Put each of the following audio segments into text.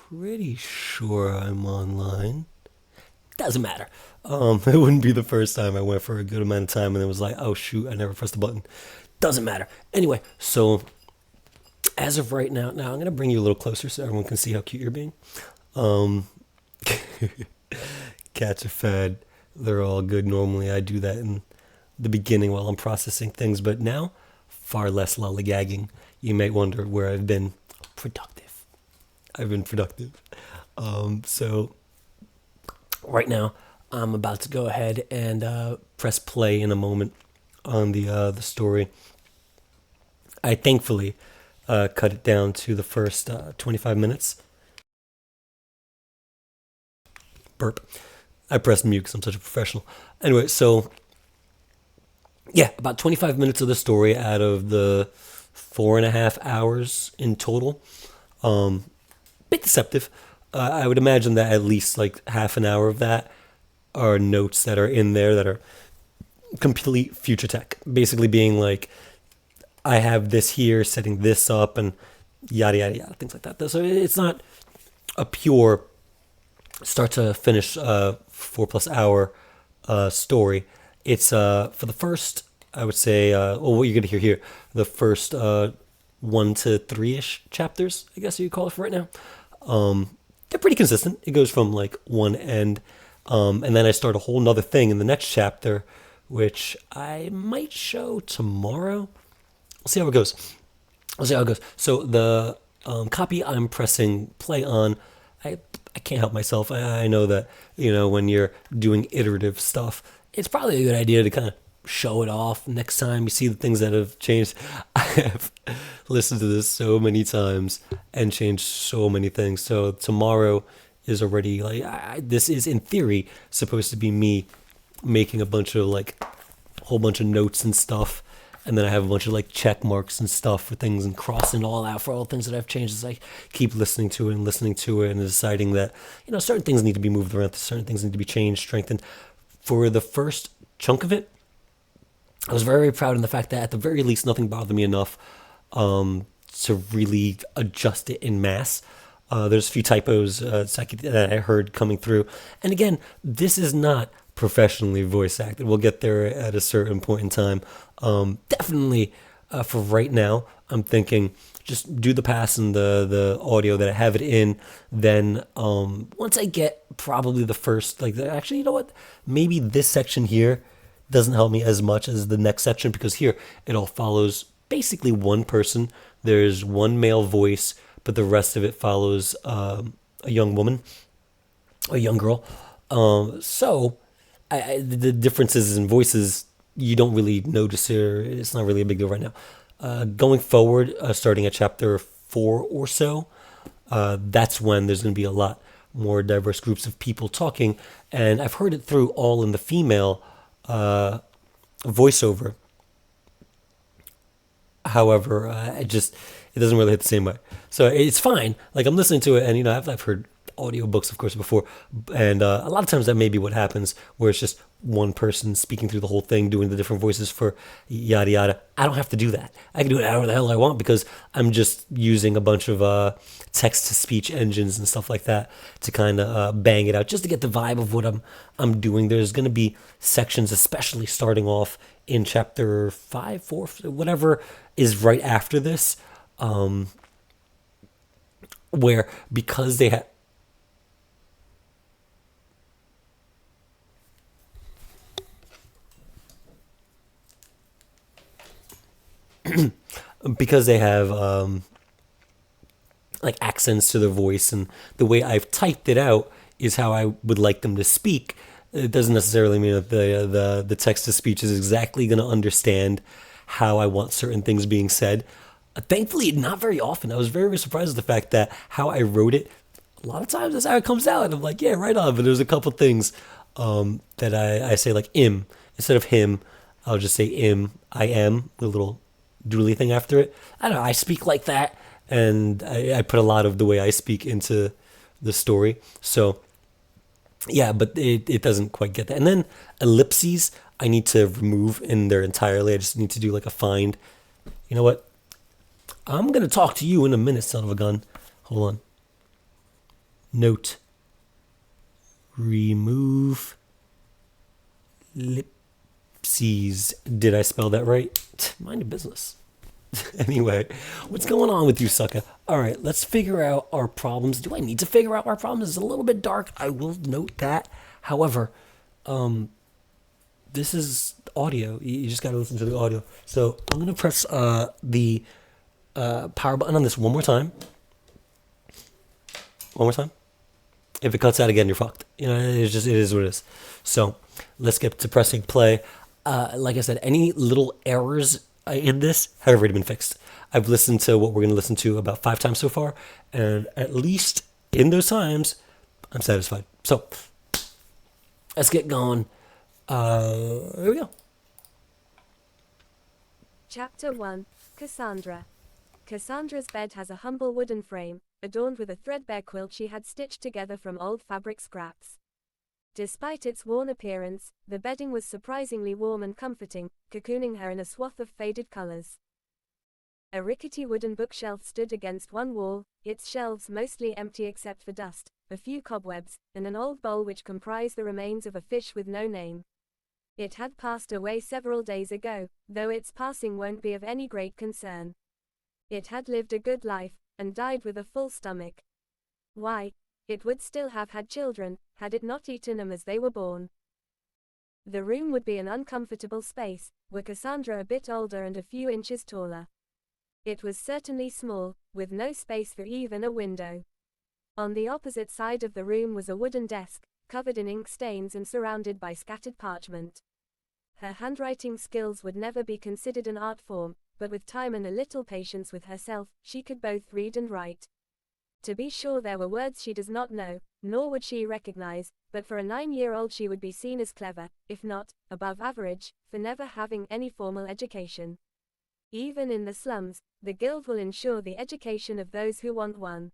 pretty sure I'm online. Doesn't matter. It wouldn't be the first time I went for a good amount of time and it was like, oh shoot, I never pressed the button. Doesn't matter. Anyway, so as of right now I'm gonna bring you a little closer so everyone can see how cute you're being. Um, Cats are fed. They're all good. Normally, I do that in the beginning while I'm processing things, but now, far less lollygagging. You might wonder where I've been. Productive. I've been productive. So right now, I'm about to go ahead and press play in a moment on the story. I thankfully cut it down to the first 25 minutes. Burp. I pressed mute because I'm such a professional. Anyway, so yeah, about 25 minutes of the story out of the 4.5 hours in total. Bit deceptive. I would imagine that at least like half an hour of that are notes that are in there that are complete future tech. Basically being like, I have this here, setting this up, and yada, yada, yada, things like that. So it's not a pure start to finish 4+ hour story. It's for the first, I would say, what you're going to hear here, the first 1 to 3-ish chapters, I guess you call it for right now. They're pretty consistent. It goes from like one end, and then I start a whole nother thing in the next chapter, which I might show tomorrow. We'll see how it goes. We'll see how it goes. So the copy I'm pressing play on, I can't help myself. I know that, when you're doing iterative stuff, it's probably a good idea to kind of show it off next time you see the things that have changed. I have listened to this so many times and changed so many things. So tomorrow is already like, this is in theory supposed to be me making a bunch of like, whole bunch of notes and stuff. And then I have a bunch of like check marks and stuff for things and crossing it all out for all the things that I've changed as I keep listening to it and deciding that, certain things need to be moved around, certain things need to be changed, strengthened. For the first chunk of it, I was very, very proud in the fact that at the very least nothing bothered me enough to really adjust it in mass. There's a few typos that I heard coming through. And again, this is not professionally voice acted. We'll get there at a certain point in time. Definitely for right now, I'm thinking just do the pass and the audio that I have it in. Then once I get probably the first, actually, you know what? Maybe this section here doesn't help me as much as the next section because here it all follows basically one person. There's one male voice, but the rest of it follows a young woman, a young girl. So the differences in voices you don't really notice here. It's not really a big deal right now. Going forward, starting at chapter 4 or so, that's when there's going to be a lot more diverse groups of people talking, and I've heard it through all in the female voiceover. However, it doesn't really hit the same way. So it's fine. Like I'm listening to it, and I've heard audiobooks, of course, before, and a lot of times that may be what happens, where it's just one person speaking through the whole thing, doing the different voices for yada yada. I don't have to do that. I can do it however the hell I want because I'm just using a bunch of text to speech engines and stuff like that to kind of bang it out, just to get the vibe of what I'm doing. There's going to be sections, especially starting off in chapter 5, 4, whatever is right after this, where because they have like accents to their voice, and the way I've typed it out is how I would like them to speak. It doesn't necessarily mean that the text to speech is exactly going to understand how I want certain things being said. Thankfully, not very often. I was very, very surprised at the fact that how I wrote it, a lot of times that's how it comes out. And I'm like, yeah, right on. But there's a couple things that I say like im. Instead of him, I'll just say im, I am, with a little doodly thing after it. I don't know. I speak like that. And I put a lot of the way I speak into the story. So, yeah, but it doesn't quite get that. And then ellipses, I need to remove in their entirely. I just need to do like a find. You know what? I'm going to talk to you in a minute, son of a gun. Hold on. Note: remove ellipses. Did I spell that right? Mind your business. Anyway, what's going on with you, sucker? All right, let's figure out our problems. Do I need to figure out our problems? It's a little bit dark. I will note that. However, this is audio. You just got to listen to the audio. So I'm gonna press the power button on this one more time. One more time. If it cuts out again, you're fucked. You know, it is what it is. So let's get to pressing play. Like I said, any little errors in this have already been fixed. I've listened to what we're going to listen to about 5 times so far, and at least in those times, I'm satisfied. So let's get going. Here we go. Chapter 1. Cassandra. Cassandra's bed has a humble wooden frame, adorned with a threadbare quilt she had stitched together from old fabric scraps. Despite its worn appearance, the bedding was surprisingly warm and comforting, cocooning her in a swath of faded colors. A rickety wooden bookshelf stood against one wall, its shelves mostly empty except for dust, a few cobwebs, and an old bowl which comprised the remains of a fish with no name. It had passed away several days ago, though its passing won't be of any great concern. It had lived a good life, and died with a full stomach. Why, it would still have had children, had it not eaten them as they were born. The room would be an uncomfortable space, were Cassandra a bit older and a few inches taller. It was certainly small, with no space for even a window. On the opposite side of the room was a wooden desk, covered in ink stains and surrounded by scattered parchment. Her handwriting skills would never be considered an art form, but with time and a little patience with herself, she could both read and write. To be sure, there were words she does not know, nor would she recognize, but for a 9-year-old she would be seen as clever, if not above average, for never having any formal education. Even in the slums, the guild will ensure the education of those who want one.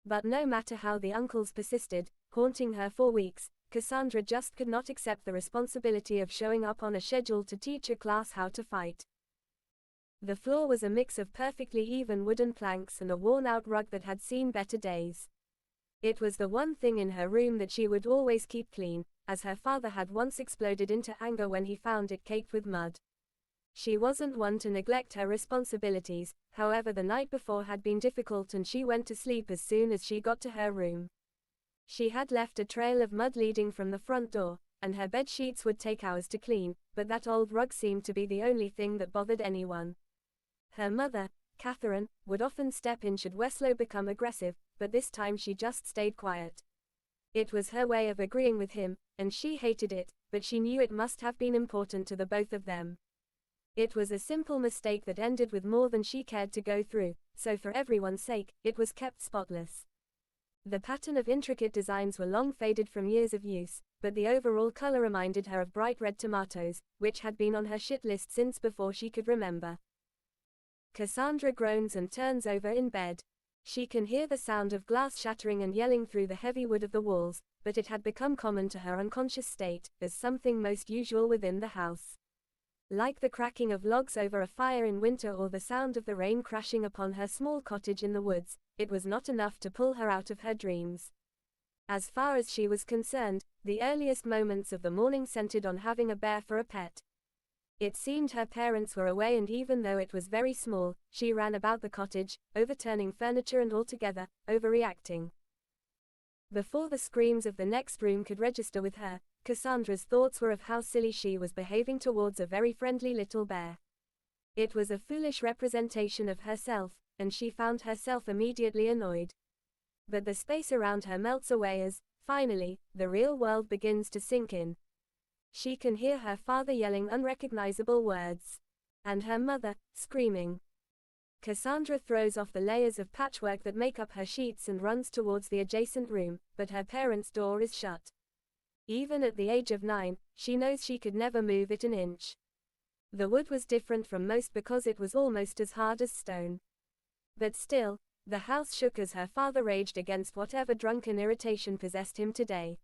But no matter how the uncles persisted, haunting her for weeks, Cassandra just could not accept the responsibility of showing up on a schedule to teach a class how to fight. The floor was a mix of perfectly even wooden planks and a worn-out rug that had seen better days. It was the one thing in her room that she would always keep clean, as her father had once exploded into anger when he found it caked with mud. She wasn't one to neglect her responsibilities, however the night before had been difficult and she went to sleep as soon as she got to her room. She had left a trail of mud leading from the front door, and her bed sheets would take hours to clean, but that old rug seemed to be the only thing that bothered anyone. Her mother, Catherine, would often step in should Weslow become aggressive, but this time she just stayed quiet. It was her way of agreeing with him, and she hated it, but she knew it must have been important to the both of them. It was a simple mistake that ended with more than she cared to go through, so for everyone's sake, it was kept spotless. The pattern of intricate designs were long faded from years of use, but the overall color reminded her of bright red tomatoes, which had been on her shit list since before she could remember. Cassandra groans and turns over in bed. She can hear the sound of glass shattering and yelling through the heavy wood of the walls, but it had become common to her unconscious state, as something most usual within the house. Like the cracking of logs over a fire in winter or the sound of the rain crashing upon her small cottage in the woods, it was not enough to pull her out of her dreams. As far as she was concerned, the earliest moments of the morning centered on having a bear for a pet. It seemed her parents were away, and even though it was very small, she ran about the cottage, overturning furniture and altogether overreacting. Before the screams of the next room could register with her, Cassandra's thoughts were of how silly she was behaving towards a very friendly little bear. It was a foolish representation of herself, and she found herself immediately annoyed. But the space around her melts away as, finally, the real world begins to sink in. She can hear her father yelling unrecognizable words, and her mother screaming. Cassandra throws off the layers of patchwork that make up her sheets and runs towards the adjacent room, but her parents' door is shut. Even at the age of 9, she knows she could never move it an inch. The wood was different from most because it was almost as hard as stone. But still, the house shook as her father raged against whatever drunken irritation possessed him today.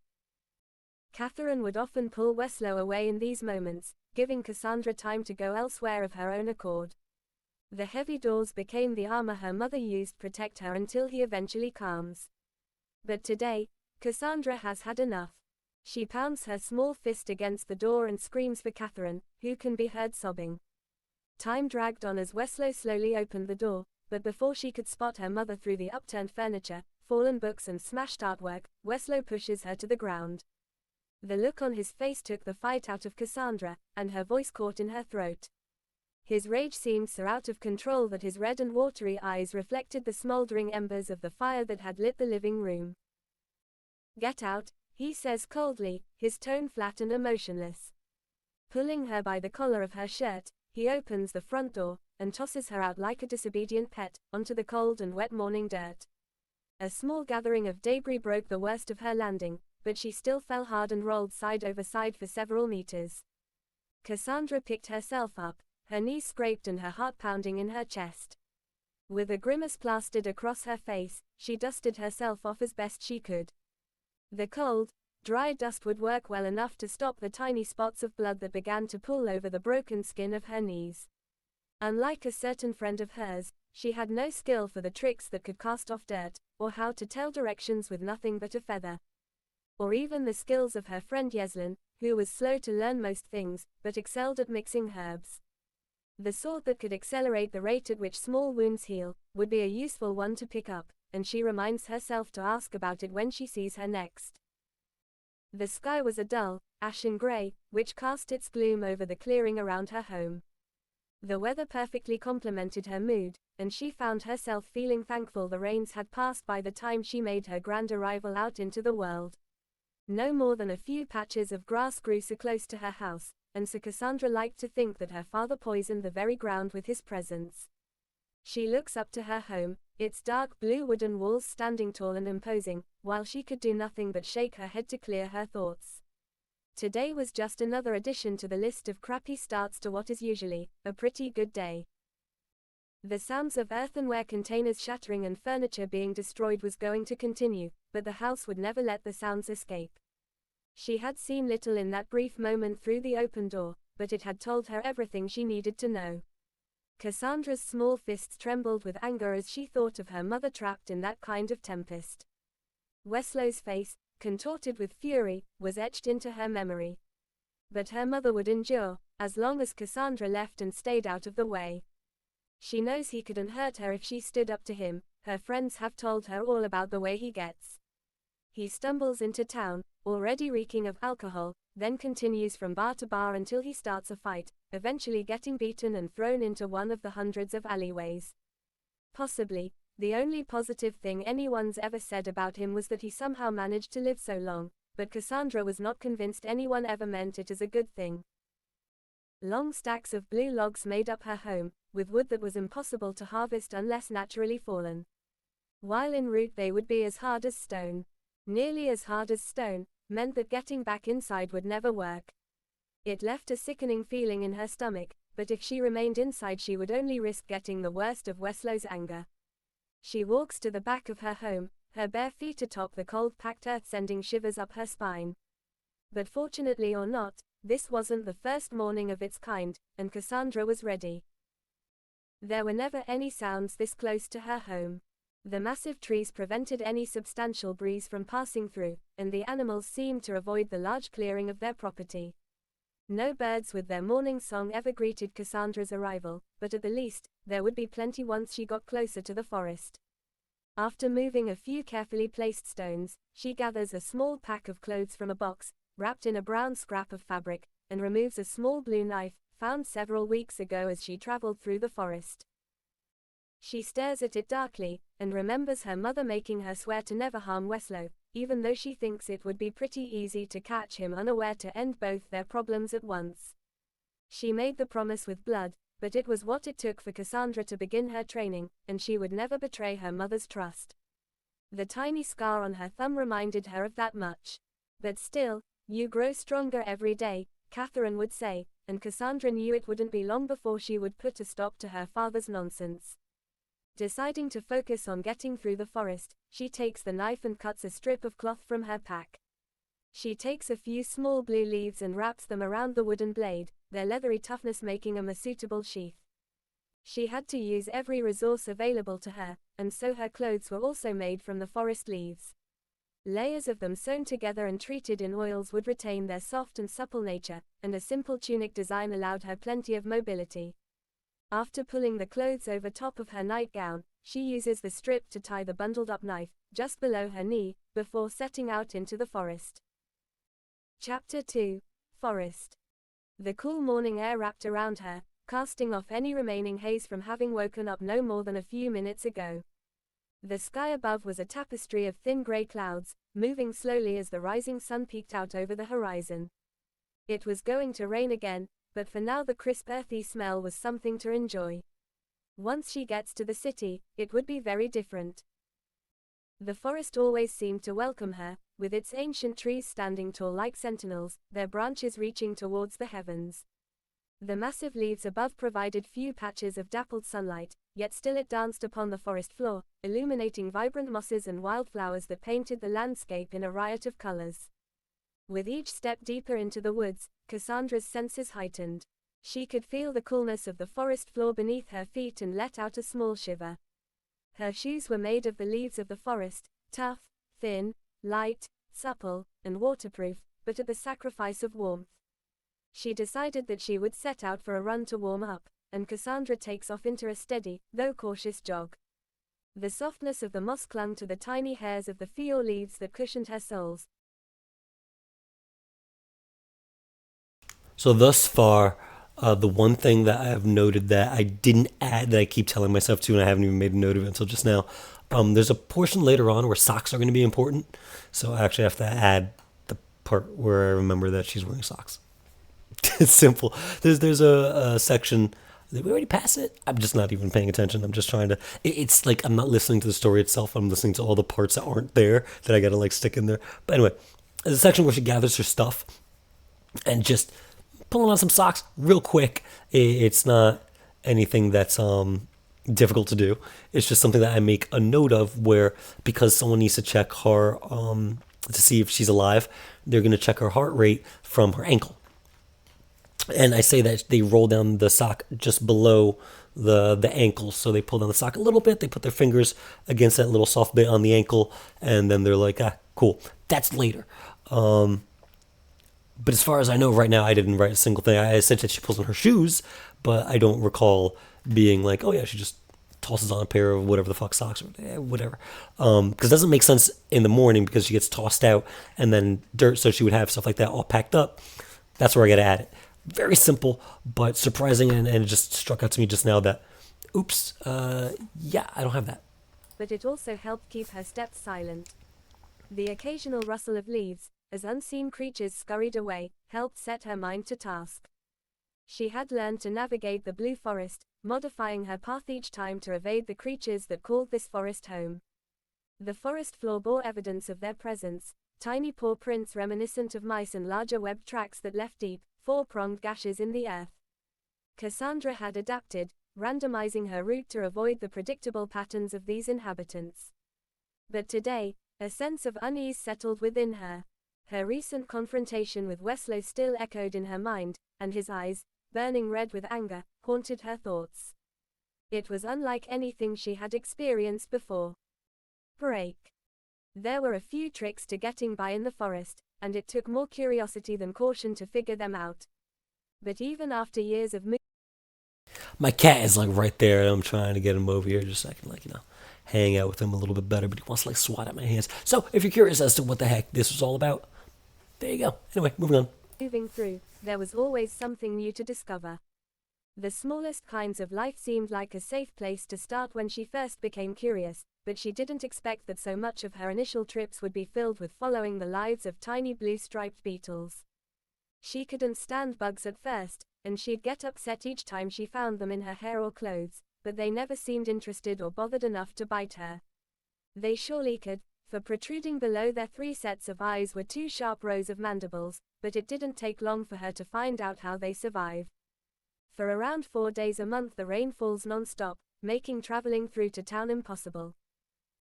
Catherine would often pull Weslow away in these moments, giving Cassandra time to go elsewhere of her own accord. The heavy doors became the armor her mother used to protect her until he eventually calms. But today, Cassandra has had enough. She pounds her small fist against the door and screams for Catherine, who can be heard sobbing. Time dragged on as Weslow slowly opened the door, but before she could spot her mother through the upturned furniture, fallen books and smashed artwork, Weslow pushes her to the ground. The look on his face took the fight out of Cassandra, and her voice caught in her throat. His rage seemed so out of control that his red and watery eyes reflected the smoldering embers of the fire that had lit the living room. "Get out," he says coldly, his tone flat and emotionless. Pulling her by the collar of her shirt, he opens the front door, and tosses her out like a disobedient pet, onto the cold and wet morning dirt. A small gathering of debris broke the worst of her landing, but she still fell hard and rolled side over side for several meters. Cassandra picked herself up, her knees scraped and her heart pounding in her chest. With a grimace plastered across her face, she dusted herself off as best she could. The cold, dry dust would work well enough to stop the tiny spots of blood that began to pool over the broken skin of her knees. Unlike a certain friend of hers, she had no skill for the tricks that could cast off dirt, or how to tell directions with nothing but a feather. Or even the skills of her friend Yeslin, who was slow to learn most things, but excelled at mixing herbs. The sort that could accelerate the rate at which small wounds heal, would be a useful one to pick up, and she reminds herself to ask about it when she sees her next. The sky was a dull, ashen gray, which cast its gloom over the clearing around her home. The weather perfectly complemented her mood, and she found herself feeling thankful the rains had passed by the time she made her grand arrival out into the world. No more than a few patches of grass grew so close to her house, and so Cassandra liked to think that her father poisoned the very ground with his presence. She looks up to her home, its dark blue wooden walls standing tall and imposing, while she could do nothing but shake her head to clear her thoughts. Today was just another addition to the list of crappy starts to what is usually a pretty good day. The sounds of earthenware containers shattering and furniture being destroyed was going to continue, but the house would never let the sounds escape. She had seen little in that brief moment through the open door, but it had told her everything she needed to know. Cassandra's small fists trembled with anger as she thought of her mother trapped in that kind of tempest. Weslow's face, contorted with fury, was etched into her memory. But her mother would endure, as long as Cassandra left and stayed out of the way. She knows he couldn't hurt her if she stood up to him, her friends have told her all about the way he gets. He stumbles into town, already reeking of alcohol, then continues from bar to bar until he starts a fight, eventually getting beaten and thrown into one of the hundreds of alleyways. Possibly, the only positive thing anyone's ever said about him was that he somehow managed to live so long, but Cassandra was not convinced anyone ever meant it as a good thing. Long stacks of blue logs made up her home, with wood that was impossible to harvest unless naturally fallen. While en route they would be as hard as stone. Nearly as hard as stone, meant that getting back inside would never work. It left a sickening feeling in her stomach, but if she remained inside she would only risk getting the worst of Weslow's anger. She walks to the back of her home, her bare feet atop the cold packed earth sending shivers up her spine. But fortunately or not, this wasn't the first morning of its kind, and Cassandra was ready. There were never any sounds this close to her home. The massive trees prevented any substantial breeze from passing through, and the animals seemed to avoid the large clearing of their property. No birds with their morning song ever greeted Cassandra's arrival, but at the least, there would be plenty once she got closer to the forest. After moving a few carefully placed stones, she gathers a small pack of clothes from a box, wrapped in a brown scrap of fabric, and removes a small blue knife, found several weeks ago as she traveled through the forest. She stares at it darkly, and remembers her mother making her swear to never harm Weslow, even though she thinks it would be pretty easy to catch him unaware to end both their problems at once. She made the promise with blood, but it was what it took for Cassandra to begin her training, and she would never betray her mother's trust. The tiny scar on her thumb reminded her of that much. But still, you grow stronger every day, Catherine would say, and Cassandra knew it wouldn't be long before she would put a stop to her father's nonsense. Deciding to focus on getting through the forest, she takes the knife and cuts a strip of cloth from her pack. She takes a few small blue leaves and wraps them around the wooden blade, their leathery toughness making them a suitable sheath. She had to use every resource available to her, and so her clothes were also made from the forest leaves. Layers of them sewn together and treated in oils would retain their soft and supple nature, and a simple tunic design allowed her plenty of mobility. After pulling the clothes over top of her nightgown, she uses the strip to tie the bundled-up knife, just below her knee, before setting out into the forest. Chapter 2. Forest. The cool morning air wrapped around her, casting off any remaining haze from having woken up no more than a few minutes ago. The sky above was a tapestry of thin grey clouds, moving slowly as the rising sun peeked out over the horizon. It was going to rain again, but for now the crisp earthy smell was something to enjoy. Once she gets to the city, it would be very different. The forest always seemed to welcome her, with its ancient trees standing tall like sentinels, their branches reaching towards the heavens. The massive leaves above provided few patches of dappled sunlight, yet still it danced upon the forest floor, illuminating vibrant mosses and wildflowers that painted the landscape in a riot of colors. With each step deeper into the woods, Cassandra's senses heightened. She could feel the coolness of the forest floor beneath her feet and let out a small shiver. Her shoes were made of the leaves of the forest, tough, thin, light, supple, and waterproof, but at the sacrifice of warmth. She decided that she would set out for a run to warm up, and Cassandra takes off into a steady, though cautious jog. The softness of the moss clung to the tiny hairs of the fior leaves that cushioned her soles. So thus far, the one thing that I have noted that I didn't add, that I keep telling myself to, and I haven't even made a note of it until just now, there's a portion later on where socks are going to be important. So I actually have to add the part where I remember that she's wearing socks. It's simple. There's a section. Did we already pass it? I'm just not even paying attention. I'm just trying to. It's like I'm not listening to the story itself. I'm listening to all the parts that aren't there that I gotta like stick in there. But anyway, there's a section where she gathers her stuff and just pulling on some socks real quick. It's not anything that's difficult to do. It's just something that I make a note of where, because someone needs to check her to see if she's alive, they're gonna check her heart rate from her ankle. And I say that they roll down the sock just below the ankle. So they pull down the sock a little bit. They put their fingers against that little soft bit on the ankle. And then they're like, cool. That's later. But as far as I know right now, I didn't write a single thing. I said that she pulls on her shoes, but I don't recall being like, oh yeah, she just tosses on a pair of whatever the fuck socks or whatever. Because it doesn't make sense in the morning because she gets tossed out and then dirt. So she would have stuff like that all packed up. That's where I got to add it. Very simple, but surprising, and it just struck out to me just now that, oops, yeah, I don't have that. But it also helped keep her steps silent. The occasional rustle of leaves, as unseen creatures scurried away, helped set her mind to task. She had learned to navigate the blue forest, modifying her path each time to evade the creatures that called this forest home. The forest floor bore evidence of their presence, tiny paw prints reminiscent of mice and larger webbed tracks that left deep, four-pronged gashes in the earth. Cassandra had adapted, randomizing her route to avoid the predictable patterns of these inhabitants. But today, a sense of unease settled within her. Her recent confrontation with Weslow still echoed in her mind, and his eyes, burning red with anger, haunted her thoughts. It was unlike anything she had experienced before. Break. There were a few tricks to getting by in the forest, and it took more curiosity than caution to figure them out. But even after years of My cat is like right there, and I'm trying to get him over here just so I can hang out with him a little bit better, but he wants to swat at my hands. So if you're curious as to what the heck this was all about, there you go. Anyway, moving on. moving through, there was always something new to discover. The smallest kinds of life seemed like a safe place to start when she first became curious, but she didn't expect that so much of her initial trips would be filled with following the lives of tiny blue-striped beetles. She couldn't stand bugs at first, and she'd get upset each time she found them in her hair or clothes, but they never seemed interested or bothered enough to bite her. They surely could, for protruding below their 3 sets of eyes were 2 sharp rows of mandibles, but it didn't take long for her to find out how they survive. For around 4 days a month the rain falls non-stop, making traveling through to town impossible.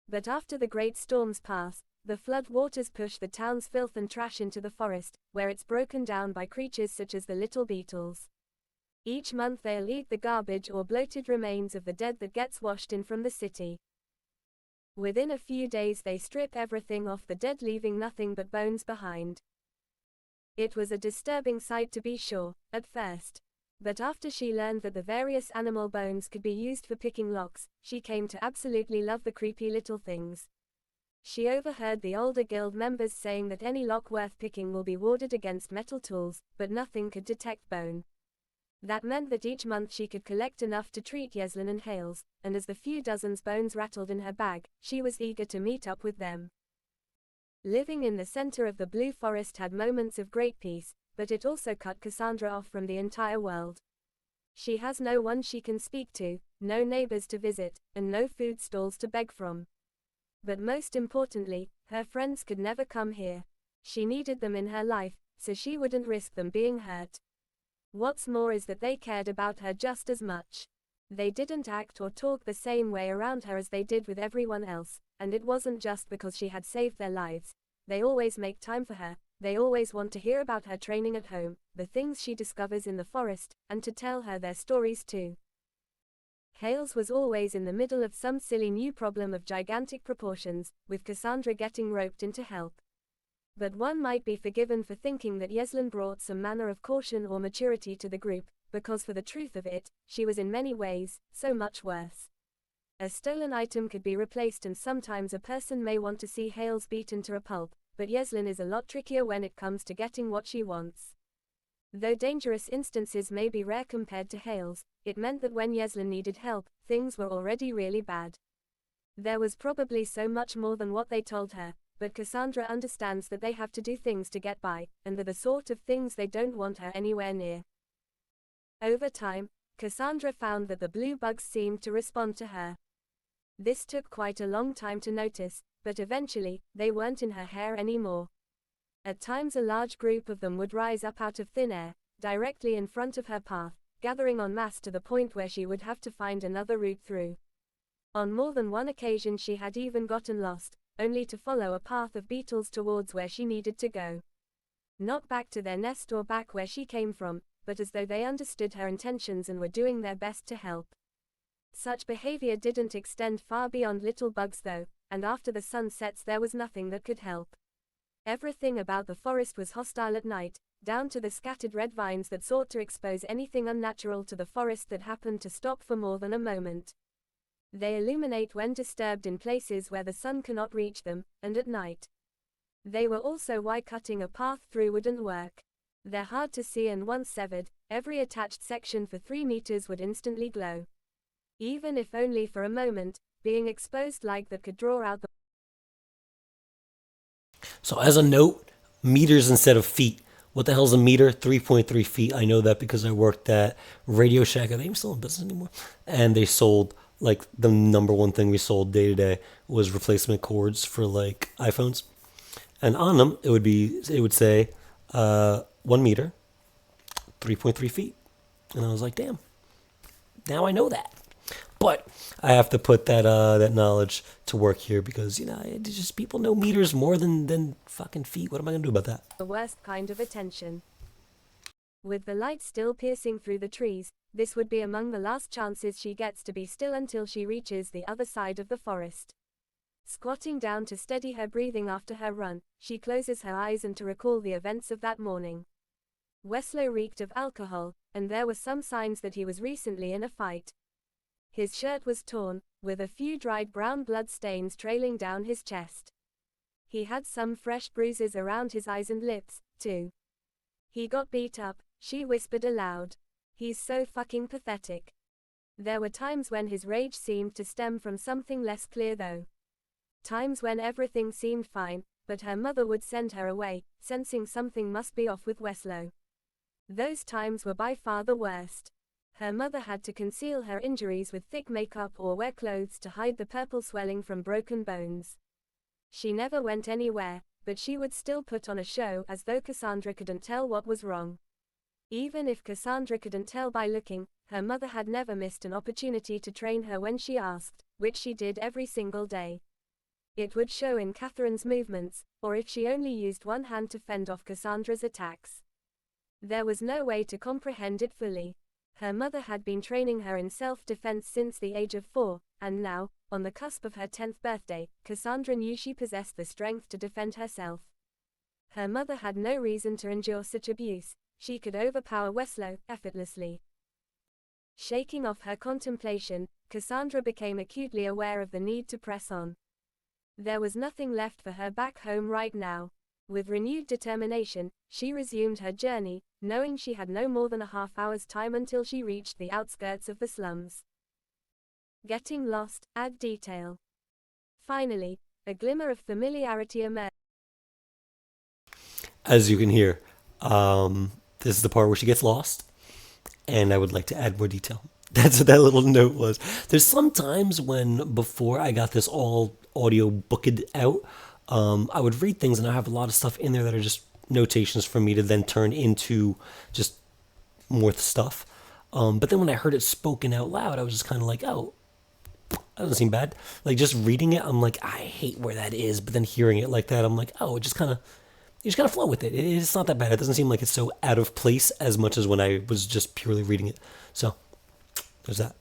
But after the great storms pass, the flood waters push the town's filth and trash into the forest, where it's broken down by creatures such as the little beetles. Each month they'll eat the garbage or bloated remains of the dead that gets washed in from the city. Within a few days they strip everything off the dead, leaving nothing but bones behind. It was a disturbing sight to be sure, at first. But after she learned that the various animal bones could be used for picking locks, she came to absolutely love the creepy little things. She overheard the older guild members saying that any lock worth picking will be warded against metal tools, but nothing could detect bone. That meant that each month she could collect enough to treat Yeslin and Hales, and as the few dozens bones rattled in her bag, she was eager to meet up with them. Living in the center of the Blue Forest had moments of great peace, but it also cut Cassandra off from the entire world. She has no one she can speak to, no neighbors to visit, and no food stalls to beg from. But most importantly, her friends could never come here. She needed them in her life, so she wouldn't risk them being hurt. What's more is that they cared about her just as much. They didn't act or talk the same way around her as they did with everyone else, and it wasn't just because she had saved their lives. They always make time for her, they always want to hear about her training at home, the things she discovers in the forest, and to tell her their stories too. Hales was always in the middle of some silly new problem of gigantic proportions, with Cassandra getting roped in to help. But one might be forgiven for thinking that Yeslin brought some manner of caution or maturity to the group, because for the truth of it, she was in many ways so much worse. A stolen item could be replaced, and sometimes a person may want to see Hales beaten to a pulp, but Yeslin is a lot trickier when it comes to getting what she wants. Though dangerous instances may be rare compared to Hales, it meant that when Yeslin needed help, things were already really bad. There was probably so much more than what they told her, but Cassandra understands that they have to do things to get by, and they're the sort of things they don't want her anywhere near. Over time, Cassandra found that the blue bugs seemed to respond to her. This took quite a long time to notice, but eventually, they weren't in her hair anymore. At times a large group of them would rise up out of thin air, directly in front of her path, gathering en masse to the point where she would have to find another route through. On more than one occasion she had even gotten lost, only to follow a path of beetles towards where she needed to go. Not back to their nest or back where she came from, but as though they understood her intentions and were doing their best to help. Such behavior didn't extend far beyond little bugs though, and after the sun sets there was nothing that could help. Everything about the forest was hostile at night, down to the scattered red vines that sought to expose anything unnatural to the forest that happened to stop for more than a moment. They illuminate when disturbed in places where the sun cannot reach them, and at night. They were also why cutting a path through wouldn't work. They're hard to see, and once severed, every attached section for 3 meters would instantly glow. Even if only for a moment, being exposed like that could draw out the... So as a note, meters instead of feet. What the hell's a meter? 3.3 feet. I know that because I worked at Radio Shack. Are they even still in business anymore? And they sold, like, the number one thing we sold day to day was replacement cords for, like, iPhones. And on them, it would say 1 meter, 3.3 feet. And I was like, damn, now I know that. But I have to put that knowledge to work here because, it's just people know meters more than fucking feet. What am I going to do about that? The worst kind of attention. With the light still piercing through the trees, this would be among the last chances she gets to be still until she reaches the other side of the forest. Squatting down to steady her breathing after her run, she closes her eyes and to recall the events of that morning. Weslow reeked of alcohol, and there were some signs that he was recently in a fight. His shirt was torn, with a few dried brown blood stains trailing down his chest. He had some fresh bruises around his eyes and lips, too. He got beat up, she whispered aloud. He's so fucking pathetic. There were times when his rage seemed to stem from something less clear though. Times when everything seemed fine, but her mother would send her away, sensing something must be off with Weslow. Those times were by far the worst. Her mother had to conceal her injuries with thick makeup or wear clothes to hide the purple swelling from broken bones. She never went anywhere, but she would still put on a show as though Cassandra couldn't tell what was wrong. Even if Cassandra couldn't tell by looking, her mother had never missed an opportunity to train her when she asked, which she did every single day. It would show in Catherine's movements, or if she only used one hand to fend off Cassandra's attacks. There was no way to comprehend it fully. Her mother had been training her in self-defense since the age of 4, and now, on the cusp of her 10th birthday, Cassandra knew she possessed the strength to defend herself. Her mother had no reason to endure such abuse. She could overpower Weslow effortlessly. Shaking off her contemplation, Cassandra became acutely aware of the need to press on. There was nothing left for her back home right now. With renewed determination, she resumed her journey, knowing she had no more than a half-hour's time until she reached the outskirts of the slums. Getting lost, add detail. Finally, a glimmer of familiarity emerged. As you can hear, this is the part where she gets lost, and I would like to add more detail. That's what that little note was. There's some times when, before I got this all audio booked out, I would read things and I have a lot of stuff in there that are just notations for me to then turn into just more stuff. But then when I heard it spoken out loud, I was just kind of like, oh, that doesn't seem bad. Like just reading it, I'm like, I hate where that is. But then hearing it like that, I'm like, oh, it just kind of, you just gotta flow with it. It's not that bad. It doesn't seem like it's so out of place as much as when I was just purely reading it. So there's that.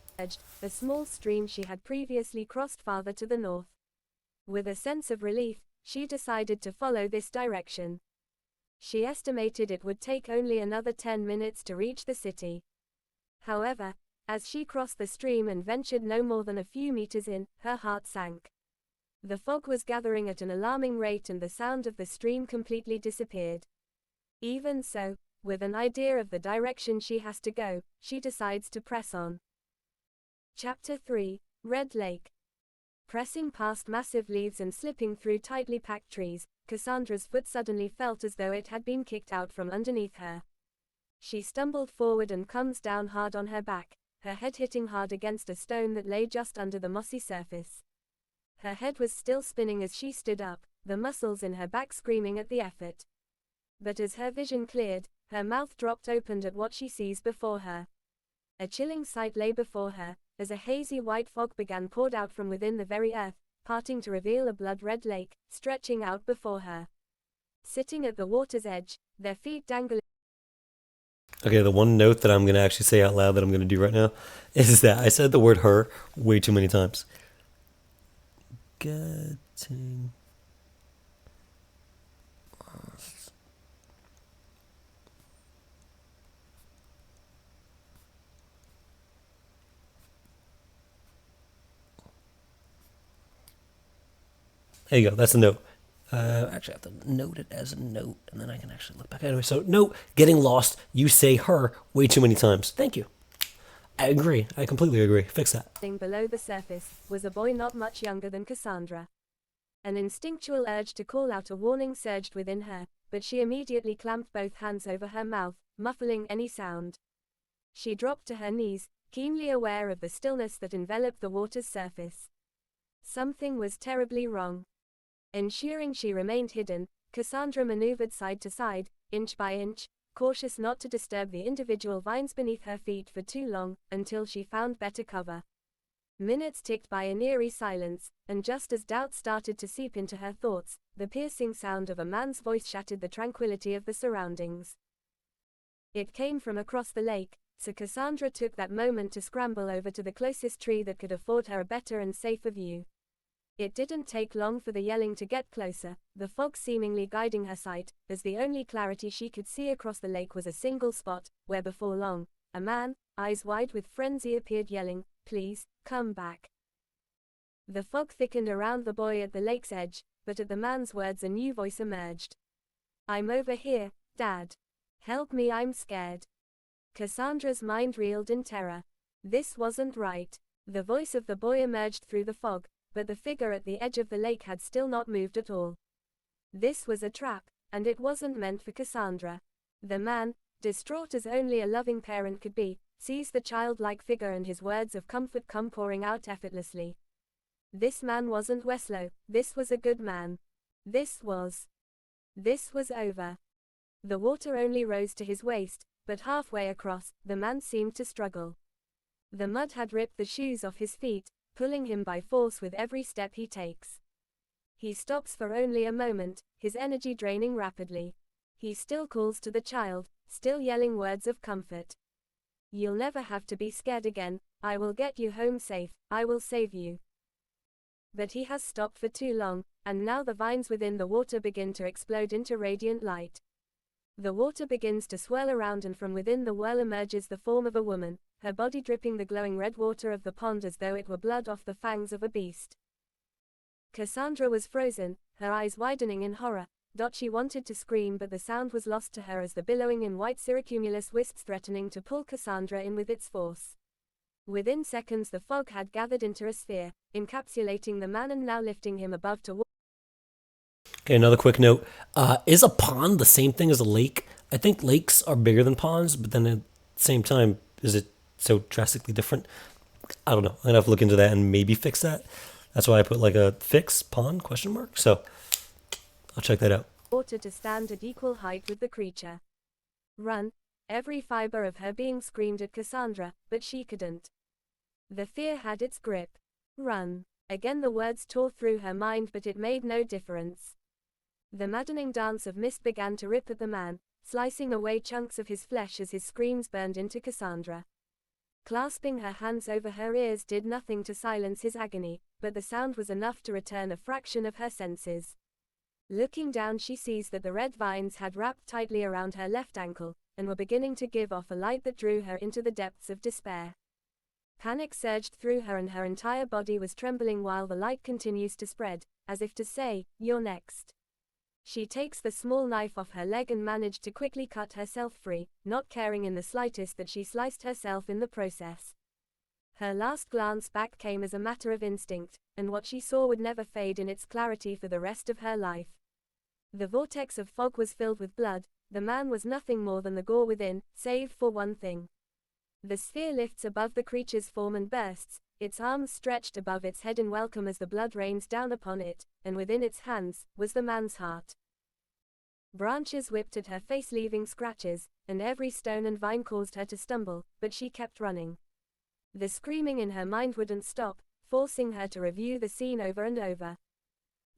A small stream she had previously crossed farther to the north. With a sense of relief, she decided to follow this direction. She estimated it would take only another 10 minutes to reach the city. However, as she crossed the stream and ventured no more than a few meters in, her heart sank. The fog was gathering at an alarming rate and the sound of the stream completely disappeared. Even so, with an idea of the direction she has to go, she decides to press on. Chapter 3, Red Lake. Pressing past massive leaves and slipping through tightly packed trees, Cassandra's foot suddenly felt as though it had been kicked out from underneath her. She stumbled forward and comes down hard on her back, her head hitting hard against a stone that lay just under the mossy surface. Her head was still spinning as she stood up, the muscles in her back screaming at the effort. But as her vision cleared, her mouth dropped open at what she sees before her. A chilling sight lay before her, as a hazy white fog began poured out from within the very earth, parting to reveal a blood-red lake, stretching out before her. Sitting at the water's edge, their feet dangling. Okay, the one note that I'm going to actually say out loud that I'm going to do right now is that I said the word her way too many times. Getting lost. There you go, that's a note. Actually, I have to note it as a note, and then I can actually look back. Anyway, so note, getting lost, you say her way too many times. Thank you. I agree. I completely agree. Fix that. Below the surface was a boy not much younger than Cassandra. An instinctual urge to call out a warning surged within her, but she immediately clamped both hands over her mouth, muffling any sound. She dropped to her knees, keenly aware of the stillness that enveloped the water's surface. Something was terribly wrong. Ensuring she remained hidden, Cassandra maneuvered side to side, inch by inch, cautious not to disturb the individual vines beneath her feet for too long, until she found better cover. Minutes ticked by in eerie silence, and just as doubt started to seep into her thoughts, the piercing sound of a man's voice shattered the tranquility of the surroundings. It came from across the lake, so Cassandra took that moment to scramble over to the closest tree that could afford her a better and safer view. It didn't take long for the yelling to get closer, the fog seemingly guiding her sight, as the only clarity she could see across the lake was a single spot, where before long, a man, eyes wide with frenzy, appeared yelling, "Please, come back." The fog thickened around the boy at the lake's edge, but at the man's words a new voice emerged. "I'm over here, Dad. Help me, I'm scared." Cassandra's mind reeled in terror. This wasn't right. The voice of the boy emerged through the fog, but the figure at the edge of the lake had still not moved at all. This was a trap, and it wasn't meant for Cassandra. The man, distraught as only a loving parent could be, sees the childlike figure and his words of comfort come pouring out effortlessly. This man wasn't Weslow, this was a good man. This was over. The water only rose to his waist, but halfway across, the man seemed to struggle. The mud had ripped the shoes off his feet, pulling him by force with every step he takes. He stops for only a moment, his energy draining rapidly. He still calls to the child, still yelling words of comfort. You'll never have to be scared again. I will get you home safe. I will save you. But he has stopped for too long, and now the vines within the water begin to explode into radiant light. The water begins to swirl around, and from within the whirl emerges the form of a woman, her body dripping the glowing red water of the pond as though it were blood off the fangs of a beast. Cassandra was frozen, her eyes widening in horror. She wanted to scream, but the sound was lost to her as the billowing in white cirrocumulus wisps threatening to pull Cassandra in with its force. Within seconds the fog had gathered into a sphere, encapsulating the man and now lifting him above to. Okay, another quick note. Is a pond the same thing as a lake? I think lakes are bigger than ponds, but then at the same time, is it so drastically different? I don't know. I'm gonna have to look into that and maybe fix that. That's why I put like a fix pond question mark. So I'll check that out. Water to stand at equal height with the creature. Run! Every fiber of her being screamed at Cassandra, but she couldn't. The fear had its grip. Run! Again the words tore through her mind, but it made no difference. The maddening dance of mist began to rip at the man, slicing away chunks of his flesh as his screams burned into Cassandra. Clasping her hands over her ears did nothing to silence his agony, but the sound was enough to return a fraction of her senses. Looking down, she sees that the red vines had wrapped tightly around her left ankle, and were beginning to give off a light that drew her into the depths of despair. Panic surged through her and her entire body was trembling while the light continues to spread, as if to say, "You're next." She takes the small knife off her leg and managed to quickly cut herself free, not caring in the slightest that she sliced herself in the process. Her last glance back came as a matter of instinct, and what she saw would never fade in its clarity for the rest of her life. The vortex of fog was filled with blood. The man was nothing more than the gore within, save for one thing. The sphere lifts above the creature's form and bursts, its arms stretched above its head in welcome as the blood rains down upon it, and within its hands was the man's heart. Branches whipped at her face, leaving scratches, and every stone and vine caused her to stumble, but she kept running. The screaming in her mind wouldn't stop, forcing her to review the scene over and over.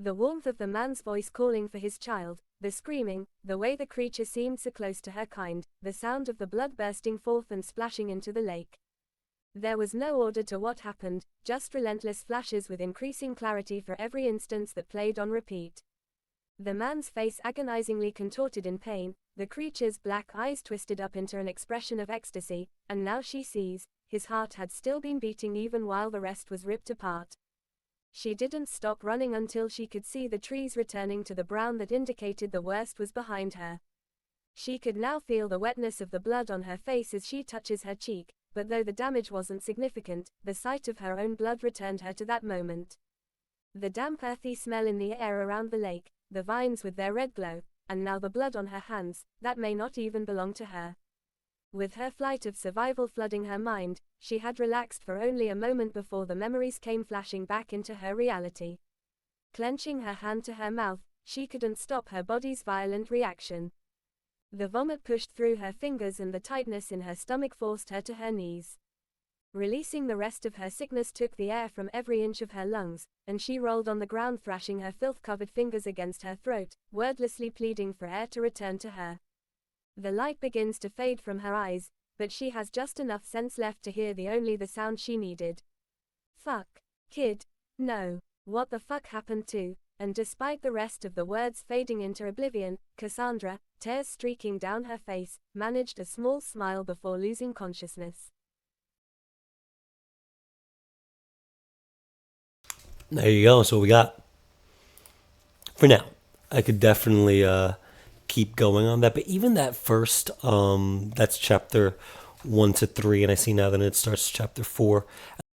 The warmth of the man's voice calling for his child, the screaming, the way the creature seemed so close to her kind, the sound of the blood bursting forth and splashing into the lake. There was no order to what happened, just relentless flashes with increasing clarity for every instance that played on repeat. The man's face agonizingly contorted in pain, the creature's black eyes twisted up into an expression of ecstasy, and now she sees, his heart had still been beating even while the rest was ripped apart. She didn't stop running until she could see the trees returning to the brown that indicated the worst was behind her. She could now feel the wetness of the blood on her face as she touches her cheek, but though the damage wasn't significant, the sight of her own blood returned her to that moment. The damp earthy smell in the air around the lake, the vines with their red glow, and now the blood on her hands, that may not even belong to her. With her flight of survival flooding her mind, she had relaxed for only a moment before the memories came flashing back into her reality. Clenching her hand to her mouth, she couldn't stop her body's violent reaction. The vomit pushed through her fingers and the tightness in her stomach forced her to her knees. Releasing the rest of her sickness took the air from every inch of her lungs, and she rolled on the ground, thrashing her filth-covered fingers against her throat, wordlessly pleading for air to return to her. The light begins to fade from her eyes, but she has just enough sense left to hear the sound she needed. "Fuck. Kid. No. What the fuck happened to?" And despite the rest of the words fading into oblivion, Cassandra, tears streaking down her face, managed a small smile before losing consciousness. There you go. So we got for now. I could definitely keep going on that, but even that first, that's chapter 1 to 3, and I see now that it starts chapter 4.